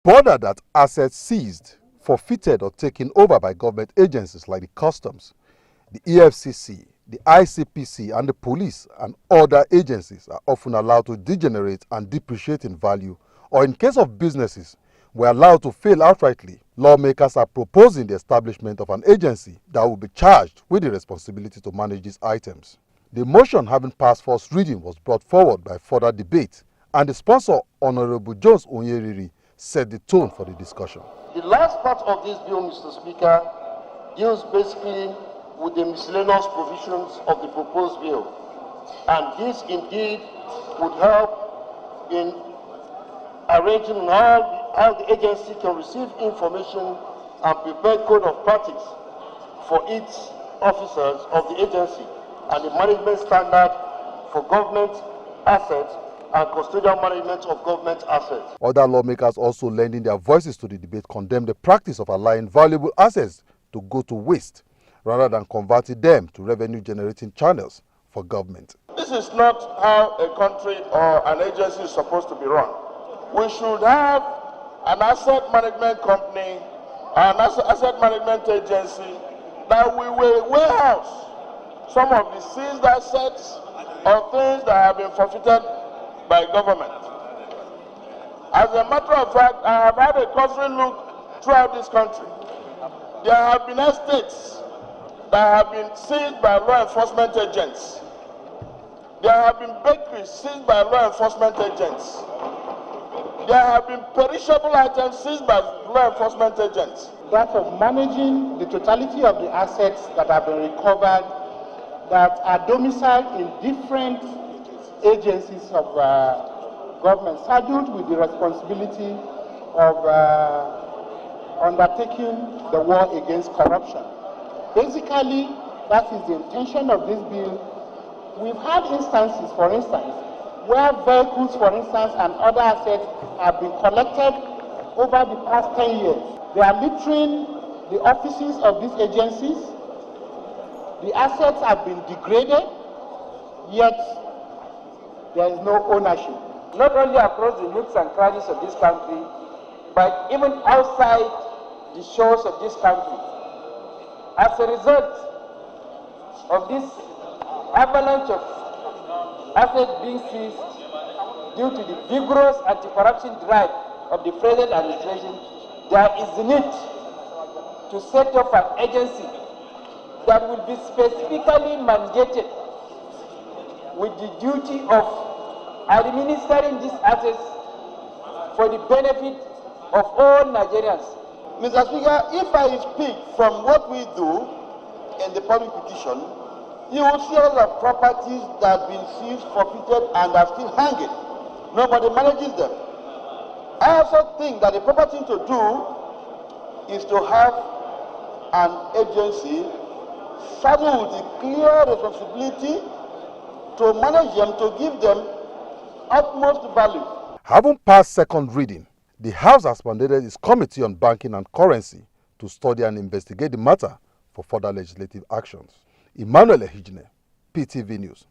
Border that assets seized, forfeited or taken over by government agencies like the customs, the EFCC, the ICPC and the police and other agencies are often allowed to degenerate and depreciate in value, or in case of businesses, were allowed to fail outrightly. Lawmakers are proposing the establishment of an agency that will be charged with the responsibility to manage these items. The motion, having passed first reading, was brought forward by further debate, and the sponsor, Honorable Jones Onyeriri, set the tone for the discussion. The last part of this bill, Mr. Speaker, deals basically with the miscellaneous provisions of the proposed bill. And this indeed would help in arranging how the agency can receive information and prepare code of practice for its officers of the agency and the management standard for government assets and custodial management of government assets. Other lawmakers, also lending their voices to the debate, condemned the practice of allowing valuable assets to go to waste rather than converting them to revenue-generating channels for government. This is not how a country or an agency is supposed to be run. We should have an asset management company, an asset management agency that will warehouse some of the seized assets or things that have been forfeited by government. As a matter of fact, I have had a cursory look throughout this country. There have been estates that have been seized by law enforcement agents. There have been bakeries seized by law enforcement agents. There have been perishable items seized by law enforcement agents. That of managing the totality of the assets that have been recovered that are domiciled in different agencies of government, saddled with the responsibility of undertaking the war against corruption. Basically, that is the intention of this bill. We've had instances, for instance, where vehicles, for instance, and other assets have been collected over the past 10 years. They are littering the offices of these agencies. The assets have been degraded, yet there is no ownership. Not only across the nooks and crannies of this country, but even outside the shores of this country. As a result of this avalanche of assets being seized due to the vigorous anti-corruption drive of the present administration, there is the need to set up an agency that will be specifically mandated with the duty of administering these assets for the benefit of all Nigerians. Mr. Speaker, if I speak from what we do in the public petition, you will see all the properties that have been seized, forfeited, and are still hanging. Nobody manages them. I also think that the proper thing to do is to have an agency saddled with the clear responsibility to manage them, to give them utmost value. Having passed second reading, the House has mandated its Committee on Banking and Currency to study and investigate the matter for further legislative actions. Emmanuel Ehijne, PTV News.